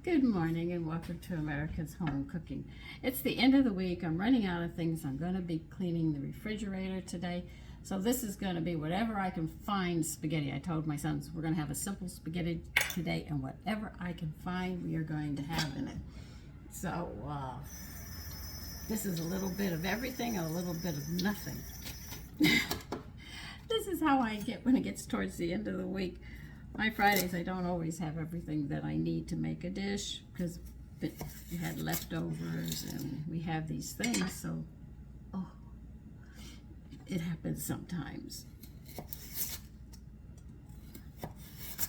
Good morning and welcome to America's Home Cooking. It's the end of the week. I'm running out of things. I'm going to be cleaning the refrigerator today. So this is going to be whatever I can find spaghetti. I told my sons we're going to have a simple spaghetti today, and whatever I can find we are going to have in it. So this is a little bit of everything and a little bit of nothing. This is how I get when it gets towards the end of the week. My Fridays, I don't always have everything that I need to make a dish because we had leftovers and we have these things, so it happens sometimes.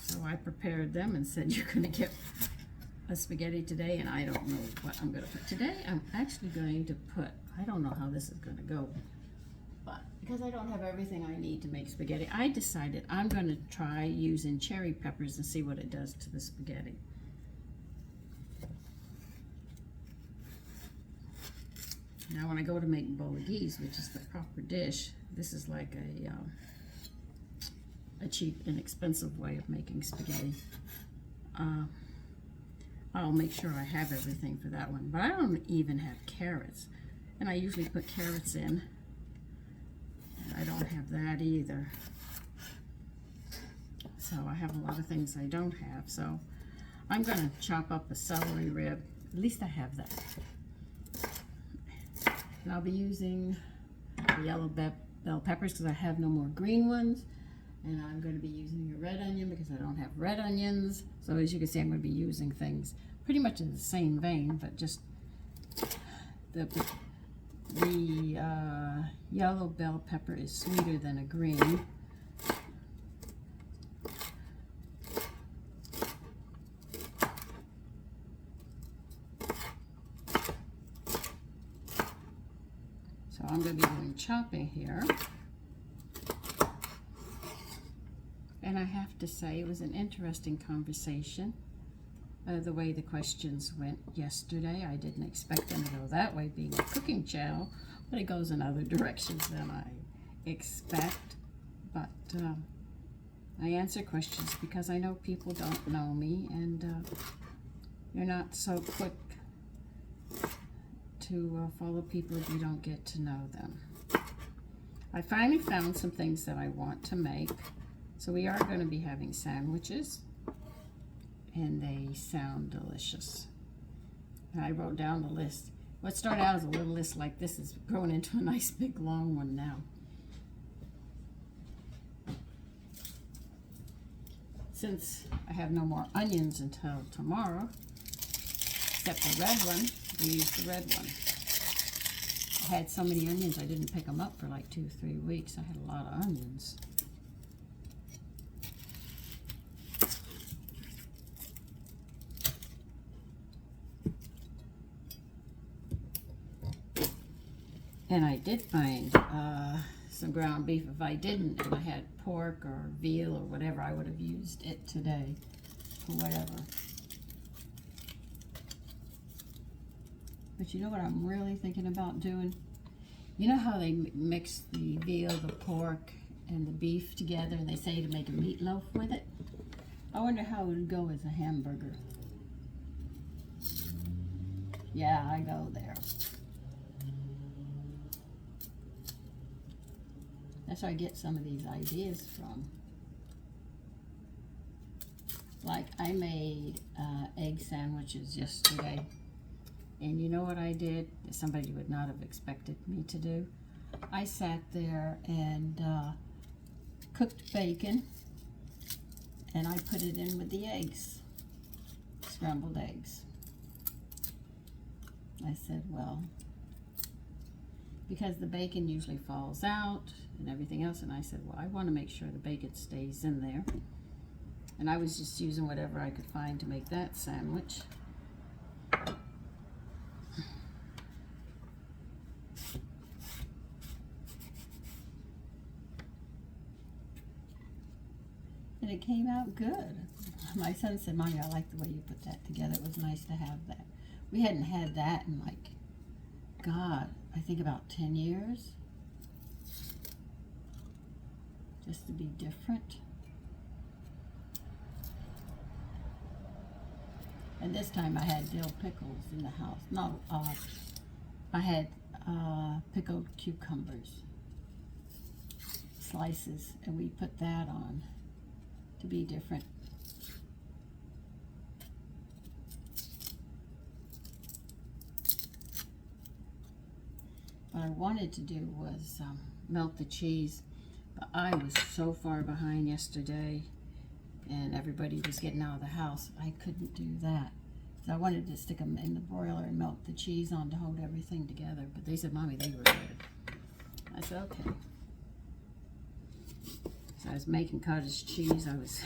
So I prepared them and said, you're going to get a spaghetti today, and I don't know what I'm going to put. Today, I'm actually going to put, I don't know how this is going to go, but because I don't have everything I need to make spaghetti, I decided I'm going to try using cherry peppers and see what it does to the spaghetti. Now when I go to make bolognese, which is the proper dish, this is like a cheap, inexpensive way of making spaghetti. I'll make sure I have everything for that one, but I don't even have carrots, and I usually put carrots in. I don't have that either. So I have a lot of things I don't have. So I'm going to chop up a celery rib. At least I have that. And I'll be using the yellow bell peppers because I have no more green ones. And I'm going to be using a red onion because I don't have red onions. So as you can see, I'm going to be using things pretty much in the same vein, but just the yellow bell pepper is sweeter than a green. So I'm going to be doing chopping here. And I have to say it was an interesting conversation. The way the questions went yesterday, I didn't expect them to go that way, being a cooking channel, but it goes in other directions than I expect. But I answer questions because I know people don't know me, and you're not so quick to follow people if you don't get to know them. I finally found some things that I want to make. So we are going to be having sandwiches, and they sound delicious. And I wrote down the list. What started out as a little list like this is growing into a nice big long one now. Since I have no more onions until tomorrow, except the red one, we used the red one. I had so many onions I didn't pick them up for like 2 or 3 weeks. I had a lot of onions. And I did find some ground beef. If I didn't, and I had pork or veal or whatever, I would have used it today for whatever. But you know what I'm really thinking about doing? You know how they mix the veal, the pork, and the beef together, and they say to make a meatloaf with it? I wonder how it would go as a hamburger. Yeah, I go there. That's where I get some of these ideas from. Like I made egg sandwiches yesterday. And you know what I did? Somebody would not have expected me to do. I sat there and cooked bacon, and I put it in with the eggs, scrambled eggs. I said, well, because the bacon usually falls out and everything else, and I said, well, I want to make sure the bacon stays in there. And I was just using whatever I could find to make that sandwich. And it came out good. My son said, Mommy, I like the way you put that together. It was nice to have that. We hadn't had that in like, God, I think about 10 years. Just to be different. And this time I had dill pickles in the house. No, I had pickled cucumbers, slices, and we put that on to be different. What I wanted to do was melt the cheese, but I was so far behind yesterday and everybody was getting out of the house, I couldn't do that. So I wanted to stick them in the broiler and melt the cheese on to hold everything together, but they said, Mommy, they were good. I said, okay. So I was making cottage cheese. I was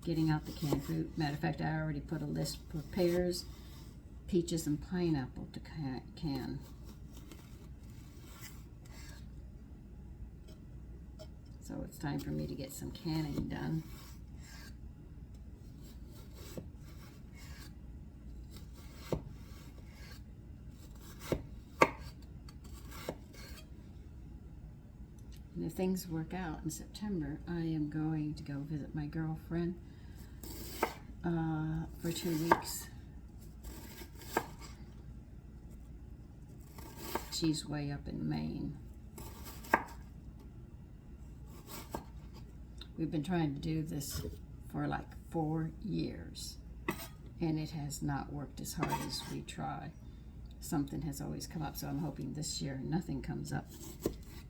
getting out the canned fruit. Matter of fact, I already put a list for pears, peaches, and pineapple to can. So it's time for me to get some canning done. And if things work out in September, I am going to go visit my girlfriend for 2 weeks. She's way up in Maine. We've been trying to do this for like 4 years, and it has not worked as hard as we try. Something has always come up, so I'm hoping this year nothing comes up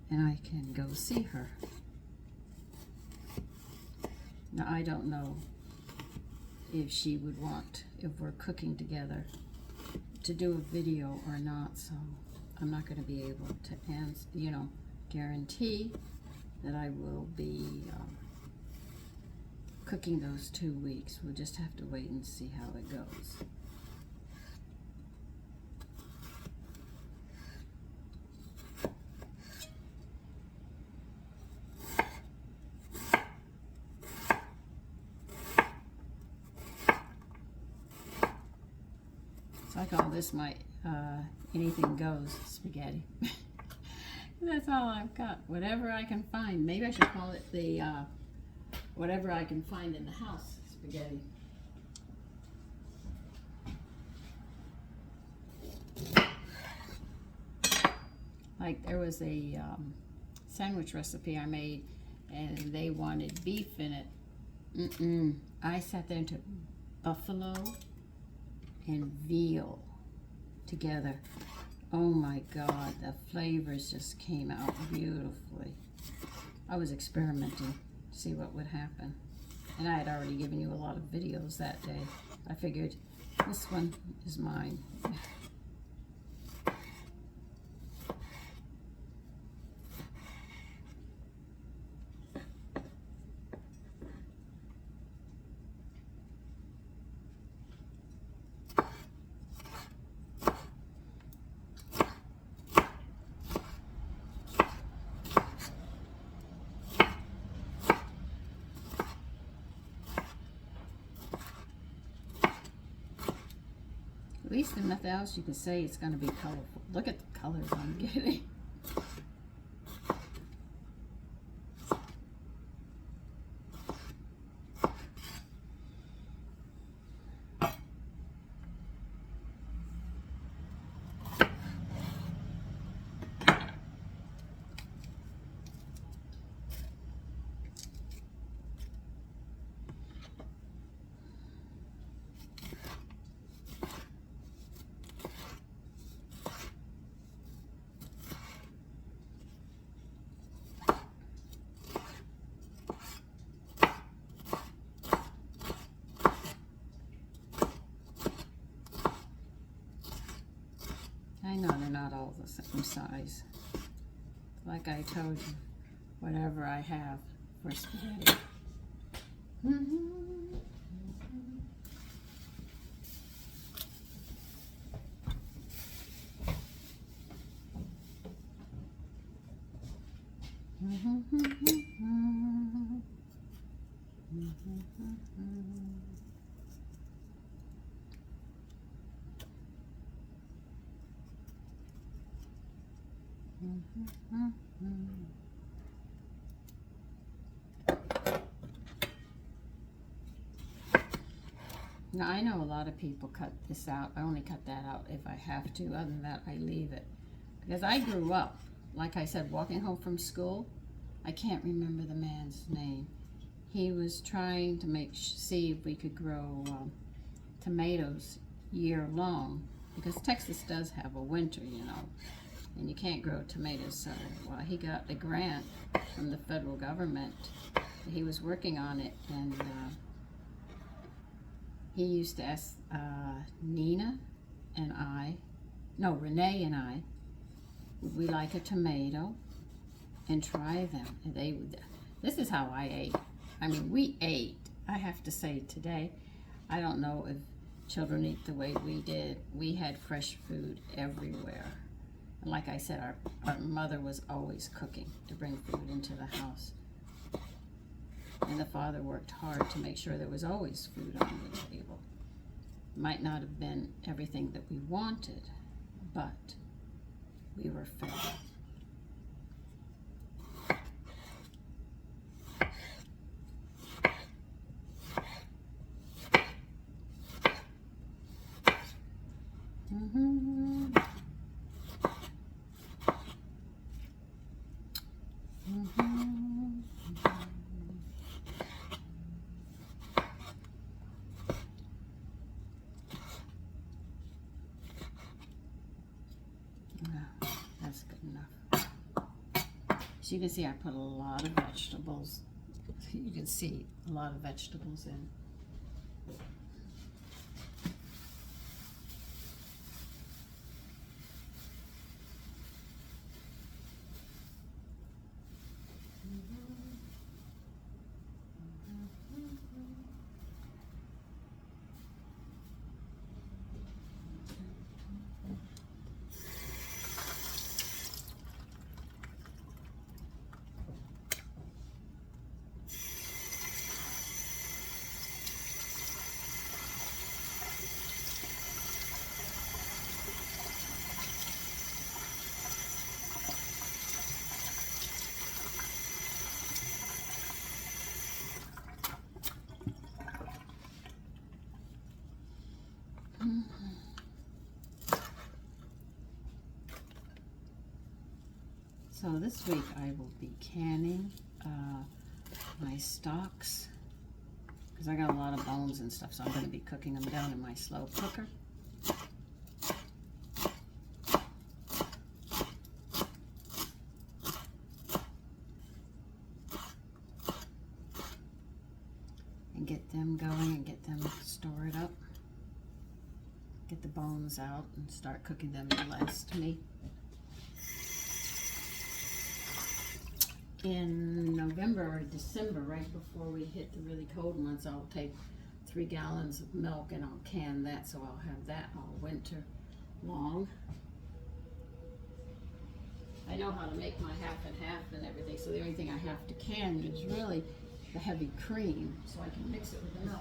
and I can go see her. Now, I don't know if she would want, if we're cooking together, to do a video or not, so I'm not going to be able to answer, guarantee that I will be cooking those 2 weeks. We'll just have to wait and see how it goes. So I call this my anything goes spaghetti. That's all I've got. Whatever I can find. Maybe I should call it the whatever I can find in the house spaghetti. Like there was a sandwich recipe I made and they wanted beef in it. I sat there and took buffalo and veal together. Oh my God, the flavors just came out beautifully. I was experimenting to see what would happen. And I had already given you a lot of videos that day. I figured this one is mine. At least if nothing else, you can say it's going to be colorful. Look at the colors I'm getting. I know they're not all the same size. Like I told you, whatever I have for spaghetti. Now, I know a lot of people cut this out. I only cut that out if I have to. Other than that, I leave it. Because I grew up, like I said, walking home from school. I can't remember the man's name. He was trying to see if we could grow tomatoes year long. Because Texas does have a winter, you know. And you can't grow tomatoes. So he got a grant from the federal government. He was working on it, and he used to ask Renee and I, would we like a tomato and try them? And they would. This is how I ate. I mean, we ate. I have to say today, I don't know if children eat the way we did. We had fresh food everywhere. And like I said, our mother was always cooking to bring food into the house. And the father worked hard to make sure there was always food on the table. Might not have been everything that we wanted, but we were fed. That's good enough. So you can see I put a lot of vegetables. You can see a lot of vegetables in. So this week I will be canning my stocks because I got a lot of bones and stuff, so I'm going to be cooking them down in my slow cooker. And get them going and get them stored up. Get the bones out and start cooking them in less meat. In November or December, right before we hit the really cold months, I'll take 3 gallons of milk and I'll can that, so I'll have that all winter long. I know how to make my half and half and everything, so the only thing I have to can is really the heavy cream, so I can mix it with the milk.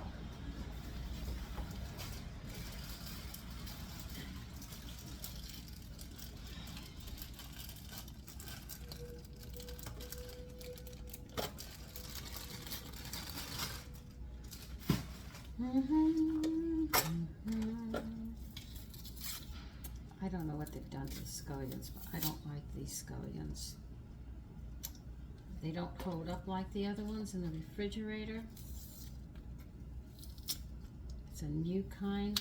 I don't know what they've done to the scallions, but I don't like these scallions. They don't hold up like the other ones in the refrigerator. It's a new kind.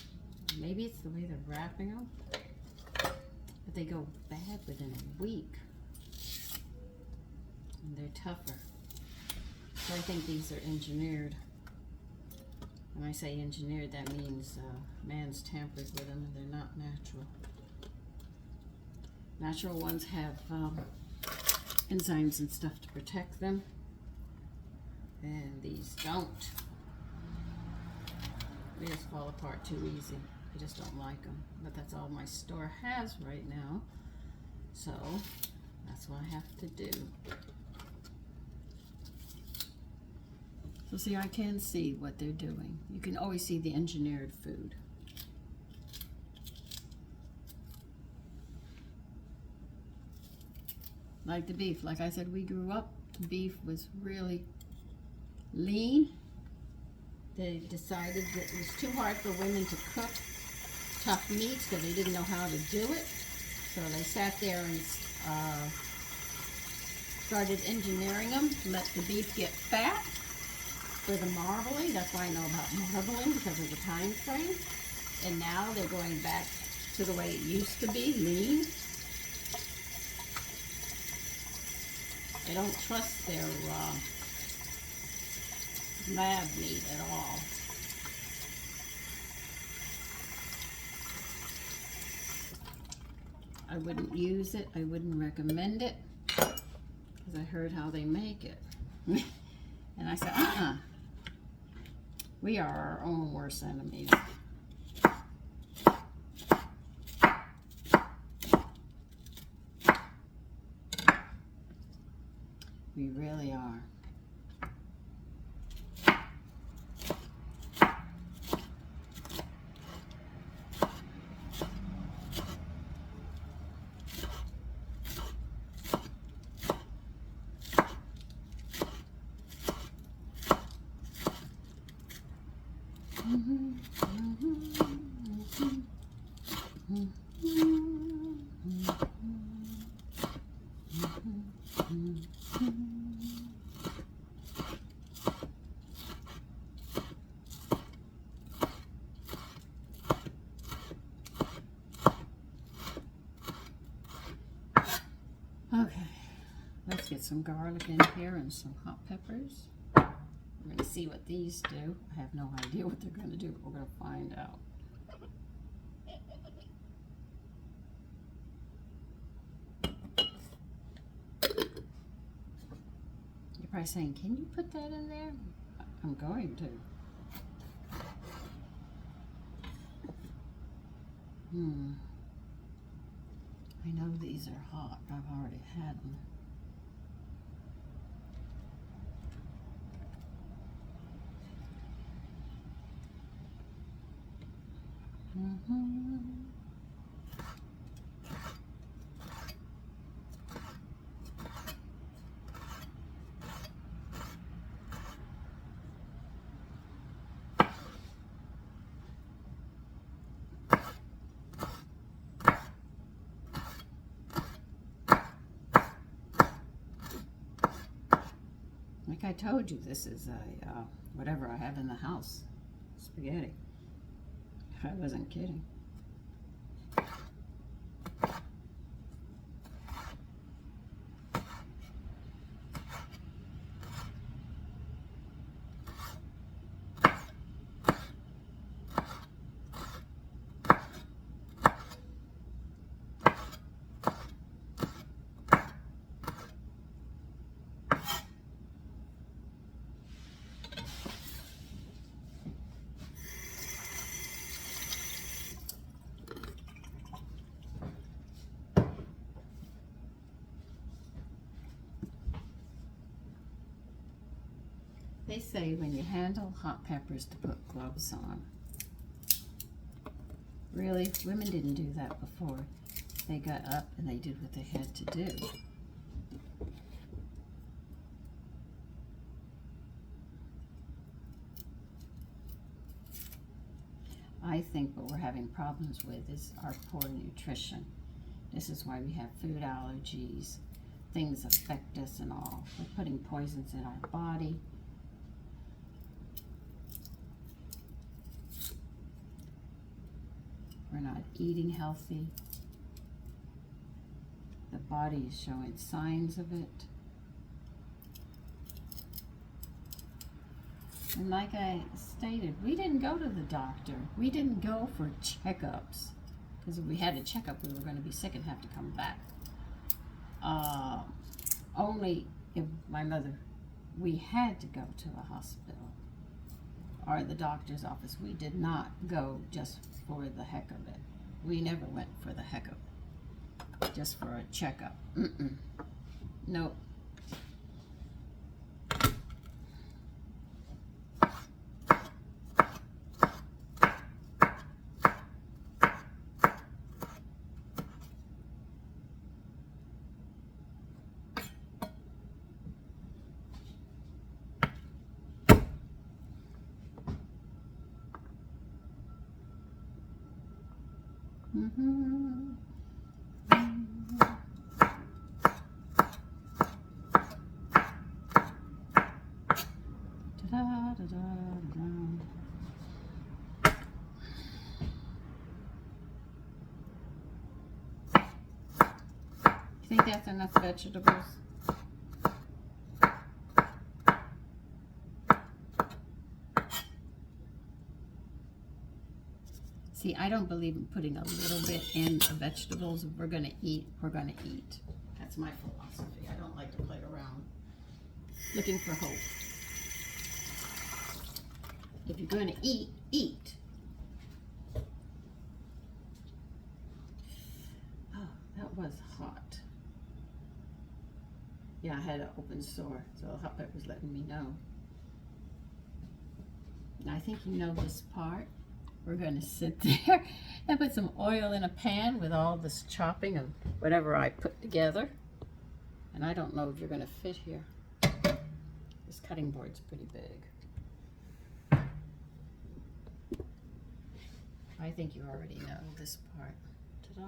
Maybe it's the way they're wrapping them, but they go bad within a week. And they're tougher. So I think these are engineered. When I say engineered, that means man's tampered with them and they're not natural. Natural ones have enzymes and stuff to protect them, and these don't. They just fall apart too easy. I just don't like them, but that's all my store has right now, so that's what I have to do. So see, I can see what they're doing. You can always see the engineered food. Like the beef, like I said, we grew up, the beef was really lean They decided that it was too hard for women to cook tough meats because they didn't know how to do it. So they sat there and started engineering them to let the beef get fat for the marbling. That's why I know about marbling, because of the time frame. And now they're going back to the way it used to be, lean. They don't trust their lab meat at all. I wouldn't use it. I wouldn't recommend it because I heard how they make it. And I said, we are our own worst enemies. We really are. Okay, let's get some garlic in here and some hot peppers. We're going to see what these do. I have no idea what they're going to do, but we're going to find out. You're probably saying, can you put that in there? I'm going to. I know these are hot. I've already had them. Like I told you, this is a whatever I have in the house, spaghetti. I wasn't kidding. They say when you handle hot peppers to put gloves on. Really, women didn't do that before. They got up and they did what they had to do. I think what we're having problems with is our poor nutrition. This is why we have food allergies. Things affect us and all. We're putting poisons in our body. We're not eating healthy. The body is showing signs of it. And like I stated, we didn't go to the doctor. We didn't go for checkups. Because if we had a checkup, we were going to be sick and have to come back. Only if my mother, we had to go to the hospital or the doctor's office. We did not go just for the heck of it. We never went for the heck of it. Just for a checkup. Nope. You think that's enough vegetables? See, I don't believe in putting a little bit in the vegetables. If we're gonna eat, we're gonna eat. That's my philosophy. I don't like to play around looking for hope. If you're gonna eat, eat. Oh, that was hot. Yeah, I had an open sore, so the hot pepper's letting me know. I think you know this part. We're going to sit there and put some oil in a pan with all this chopping of whatever I put together. And I don't know if you're going to fit here. This cutting board's pretty big. I think you already know this part. Ta-da.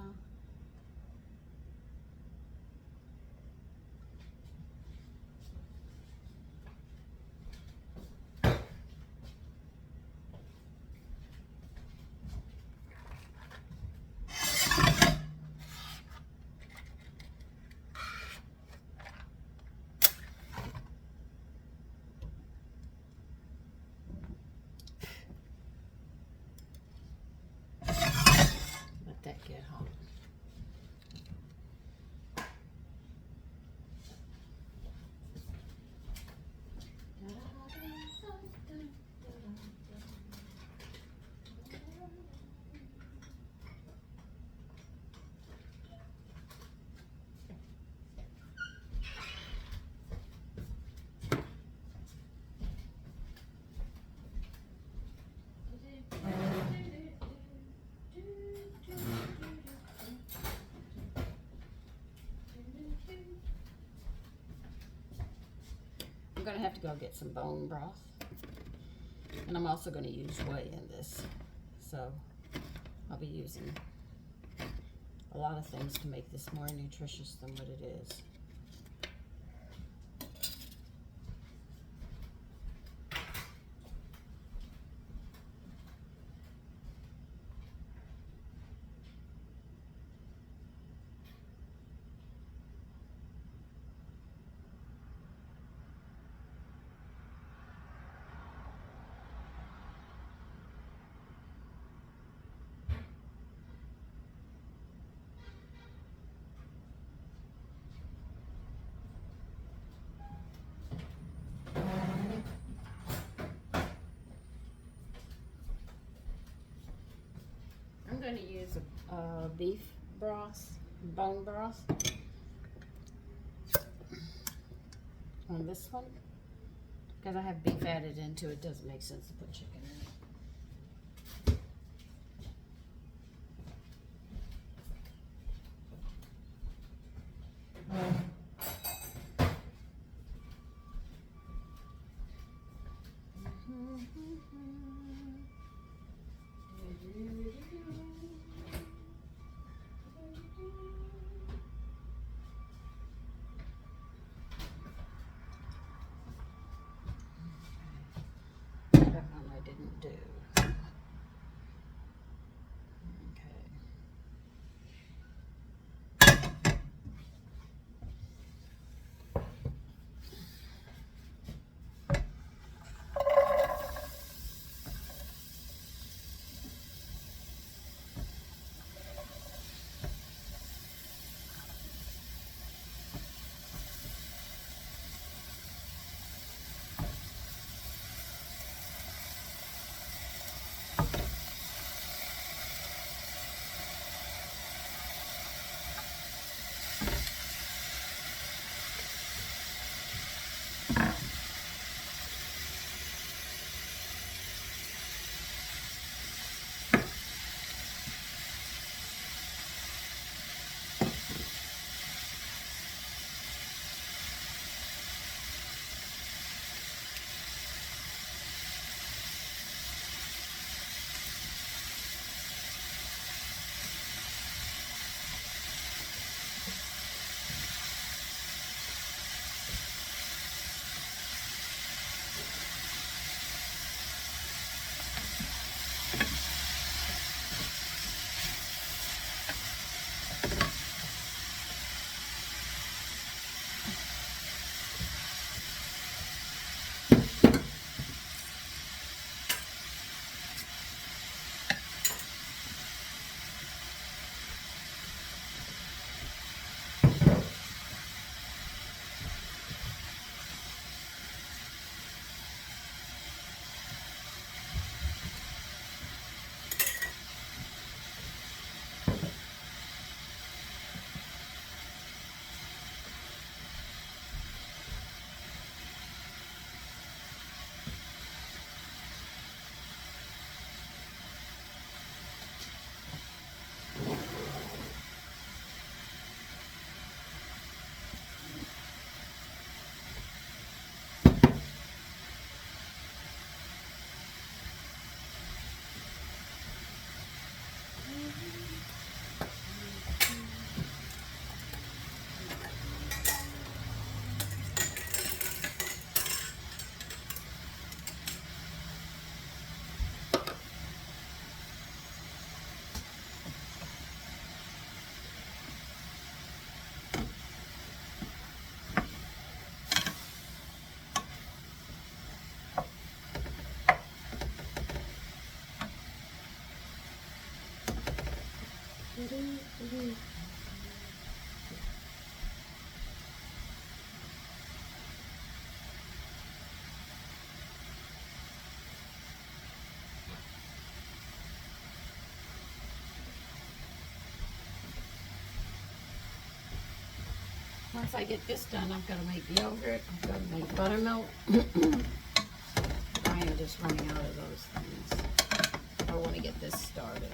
Let that get hot. I'm going to have to go get some bone broth. And I'm also going to use whey in this. So I'll be using a lot of things to make this more nutritious than what it is. I'm going to use a beef broth, bone broth on this one. Because I have beef added into it, doesn't make sense to put chicken in it. That one I didn't do. Once I get this done, I've got to make yogurt, I've got to make buttermilk. I am just running out of those things. I want to get this started.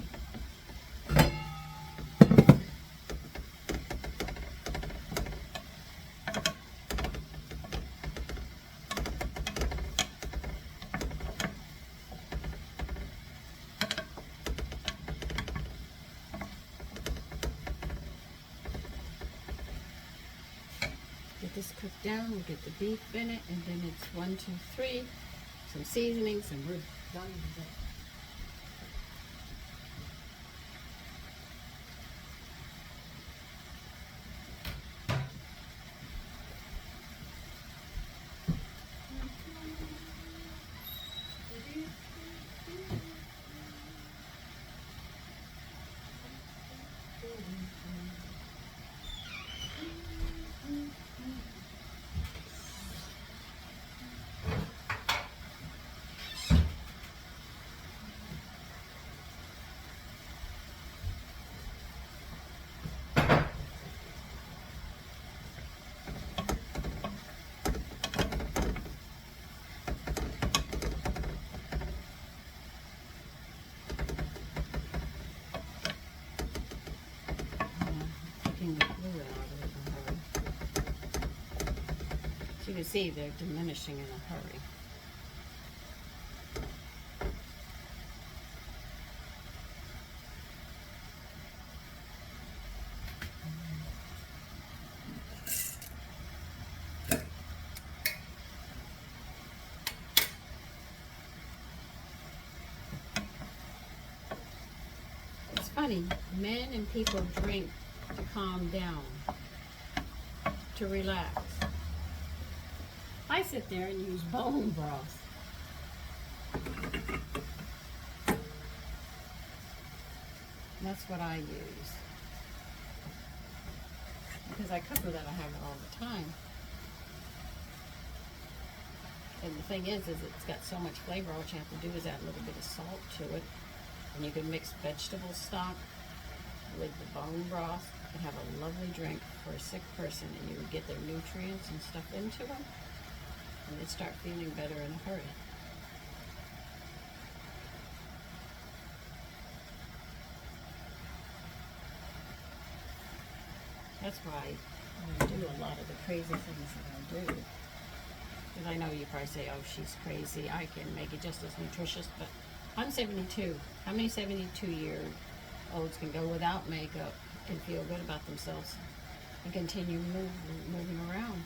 Get this cooked down, we'll get the beef in it, and then it's 1, 2, 3, some seasonings, and we're done with it. Taking the fluid out of it in a hurry. So you can see they're diminishing in a hurry. It's funny, men and people drink to calm down, to relax. I sit there and use bone broth. That's what I use. Because I cook with it, I have it all the time. And the thing is it's got so much flavor, all you have to do is add a little bit of salt to it. And you can mix vegetable stock with the bone broth and have a lovely drink for a sick person, and you would get their nutrients and stuff into them, and they'd start feeling better in a hurry. That's why I do a lot of the crazy things that I do. Because I know you probably say, oh, she's crazy, I can make it just as nutritious, but I'm 72. How many 72-year-olds can go without makeup and feel good about themselves and continue moving around?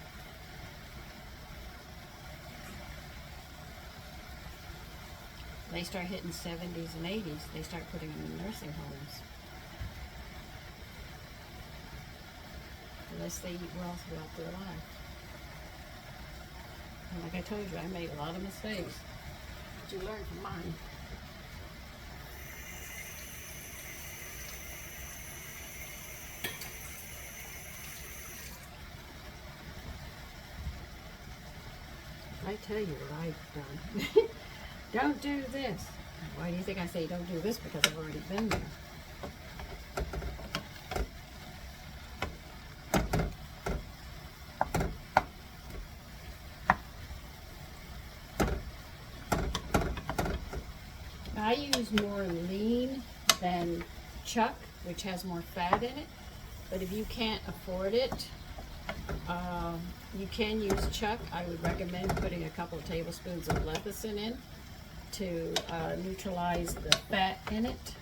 They start hitting 70s and 80s, they start putting them in nursing homes. Unless they eat well throughout their life. And like I told you, I made a lot of mistakes. But you learn from mine. I tell you what I've done. Don't do this. Why do you think I say don't do this? Because I've already been there. I use more lean than chuck, which has more fat in it. But if you can't afford it, you can use chuck. I would recommend putting a couple of tablespoons of lecithin in to neutralize the fat in it.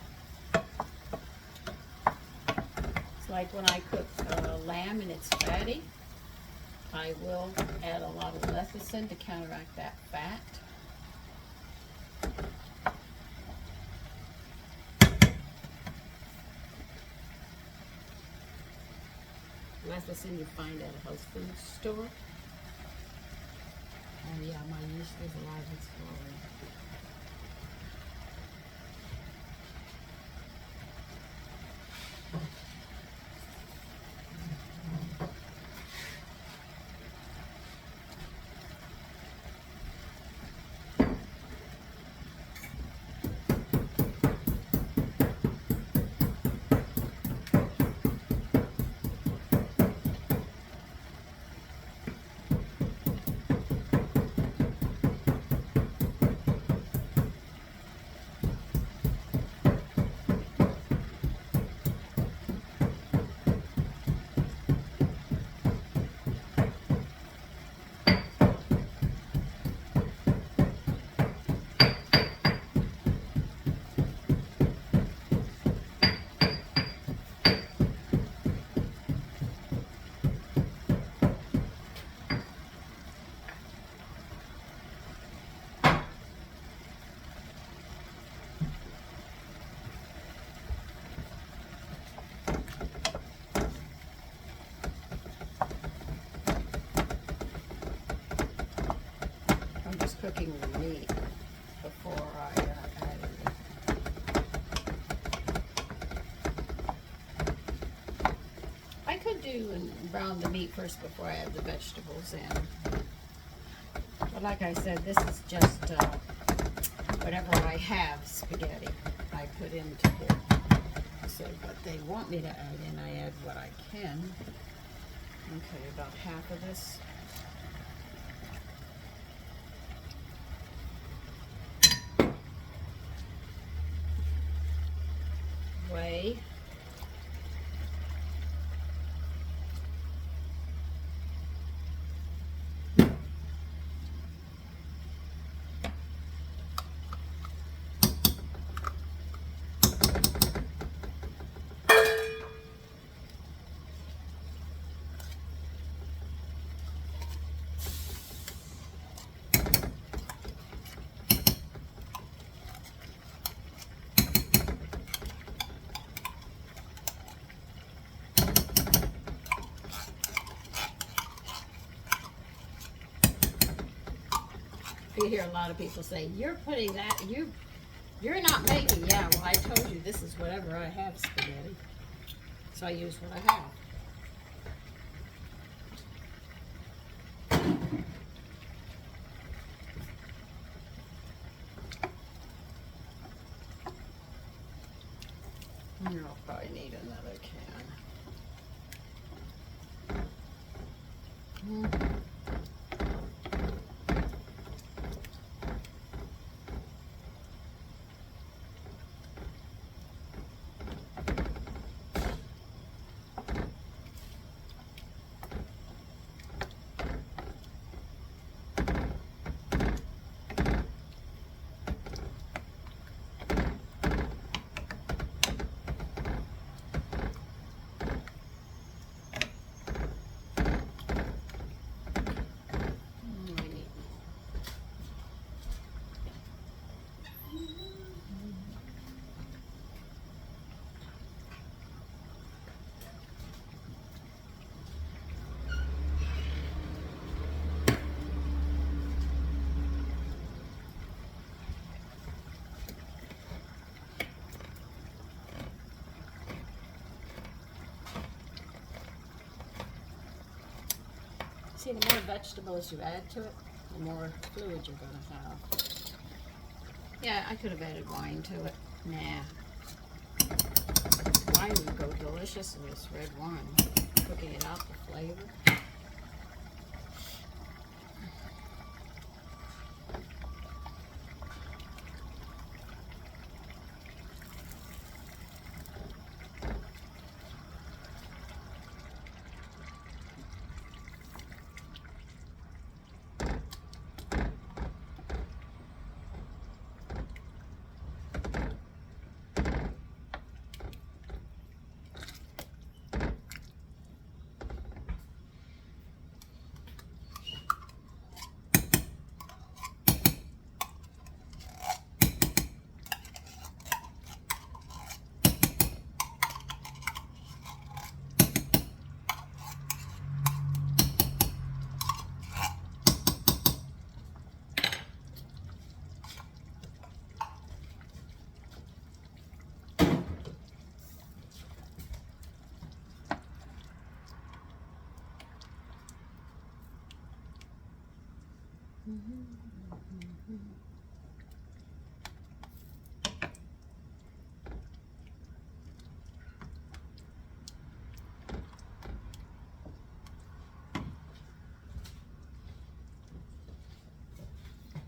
It's like when I cook lamb and it's fatty, I will add a lot of lecithin to counteract that fat. Lecithin you find at a health food store. Oh yeah, my yeast is alive and slowly. cooking the meat before I added it. I could do and brown the meat first before I add the vegetables in. But like I said, this is just whatever I have spaghetti I put into here. So what they want me to add in, I add what I can. Okay, about half of this. Whey. You hear a lot of people say, you're putting that, you're not making, yeah, well I told you this is whatever I have spaghetti. So I use what I have. I'll probably need another can. See, the more vegetables you add to it, the more fluid you're going to have. Yeah, I could have added wine to it. Nah. Wine would go delicious in this red wine. Cooking it out, the flavor.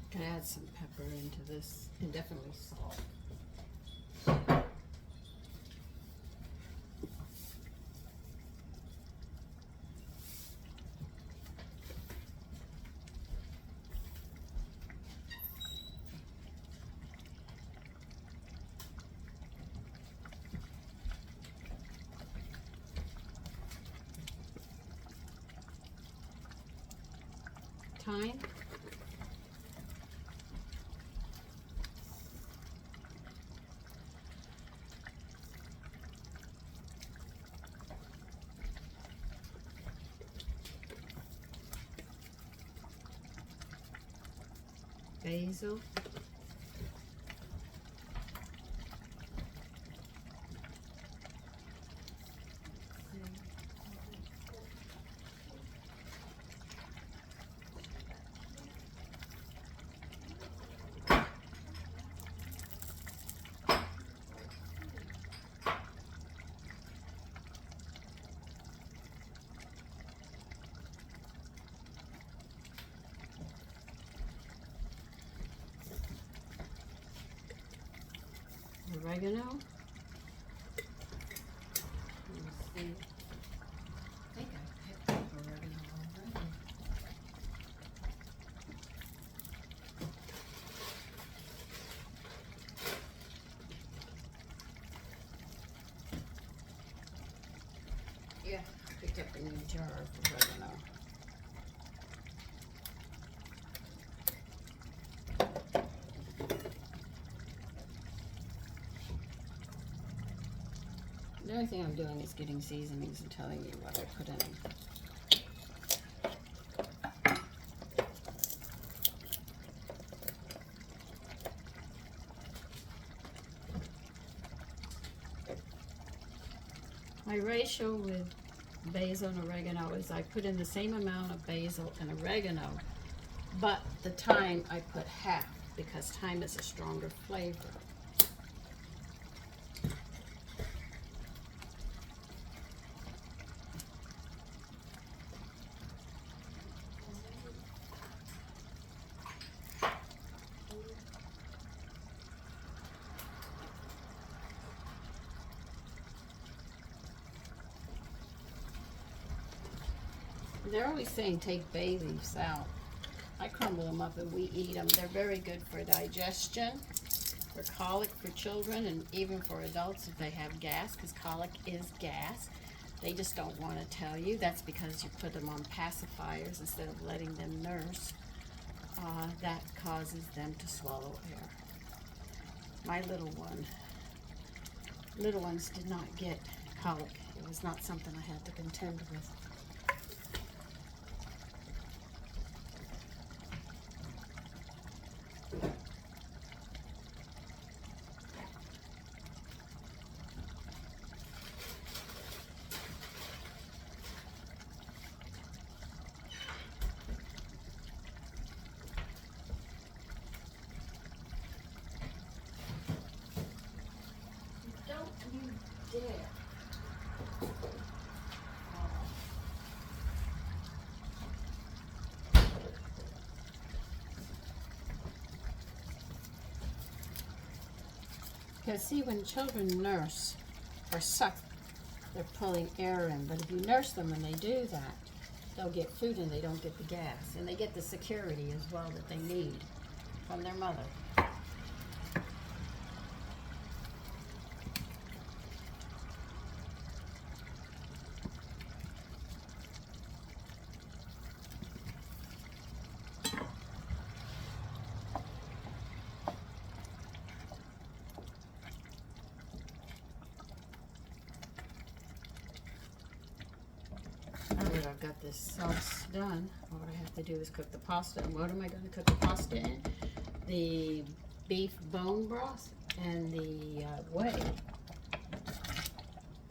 Can add some pepper into this, and definitely salt. Thyme. basil. Oregano. Let's see. I think I picked up oregano already. Yeah, I picked up a new jar of oregano. The only thing I'm doing is getting seasonings and telling you what I put in them. My ratio with basil and oregano is I put in the same amount of basil and oregano, but the thyme I put half because thyme is a stronger flavor. They're always saying take bay leaves out. I crumble them up and we eat them. They're very good for digestion, for colic for children, and even for adults if they have gas, because colic is gas. They just don't want to tell you. That's because you put them on pacifiers instead of letting them nurse. That causes them to swallow air. My little ones did not get colic. It was not something I had to contend with. You dare. Because see, when children nurse or suck, they're pulling air in. But if you nurse them and they do that, they'll get food and they don't get the gas. And they get the security as well that they need from their mother. Now that I've got this sauce done, all I have to do is cook the pasta. And what am I going to cook the pasta in? The beef bone broth and the whey.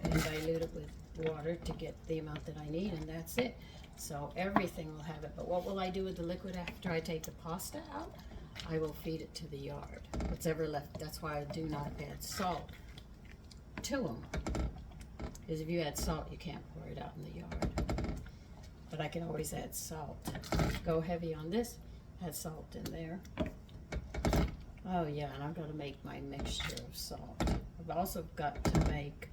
And dilute it with water to get the amount that I need, and that's it. So everything will have it. But what will I do with the liquid after I take the pasta out? I will feed it to the yard. What's ever left. That's why I do not add salt to them. Because if you add salt, you can't pour it out in the yard. But I can always add salt. Go heavy on this, add salt in there. Oh yeah, and I've got to make my mixture of salt. I've also got to make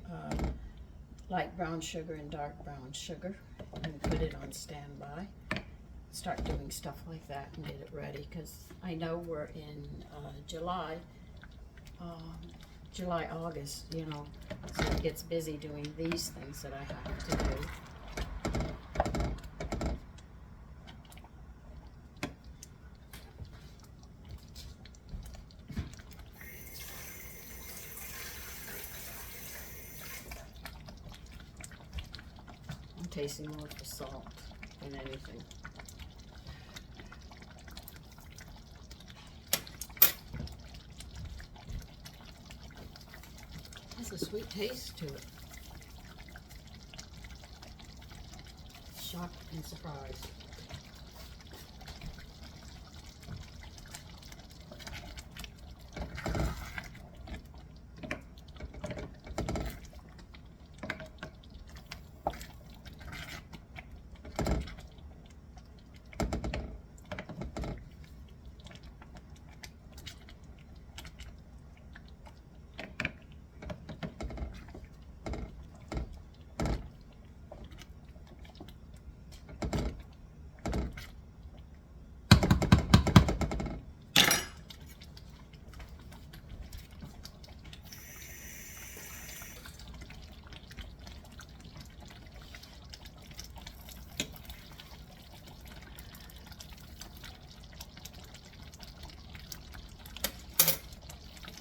light brown sugar and dark brown sugar and put it on standby. Start doing stuff like that and get it ready, because I know we're in July, August, you know, so it gets busy doing these things that I have to do. I'm tasting more of the salt than anything. a sweet taste to it. Shock and surprise.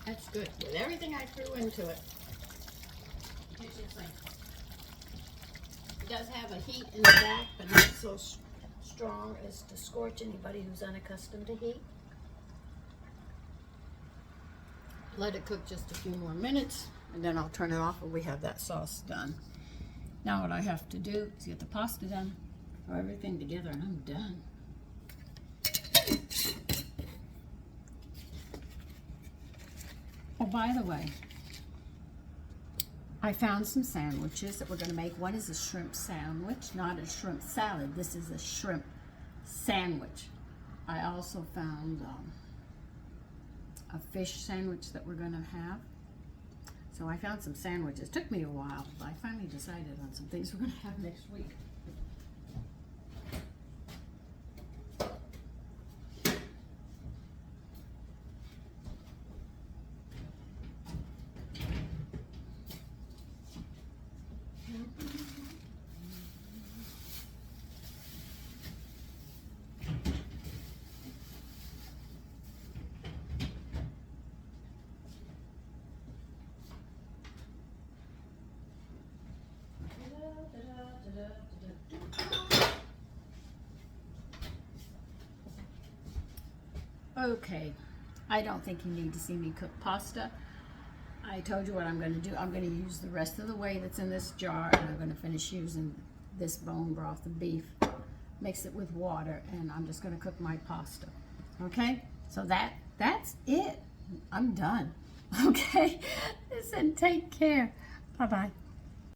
That's good. With everything I threw into it. Here's your thing. It does have a heat in the back, but not so strong as to scorch anybody who's unaccustomed to heat. Let it cook just a few more minutes, and then I'll turn it off and we have that sauce done. Now what I have to do is get the pasta done, throw everything together, and I'm done. Oh, by the way, I found some sandwiches that we're going to make. One is a shrimp sandwich, not a shrimp salad. This is a shrimp sandwich. I also found a fish sandwich that we're going to have. So I found some sandwiches. Took me a while, but I finally decided on some things we're going to have next week. Okay, I don't think you need to see me cook pasta. I told you what I'm going to do. I'm going to use the rest of the whey that's in this jar, and I'm going to finish using this bone broth of beef, mix it with water, and I'm just going to cook my pasta. Okay, so that's it. I'm done. Okay, listen, take care. Bye-bye.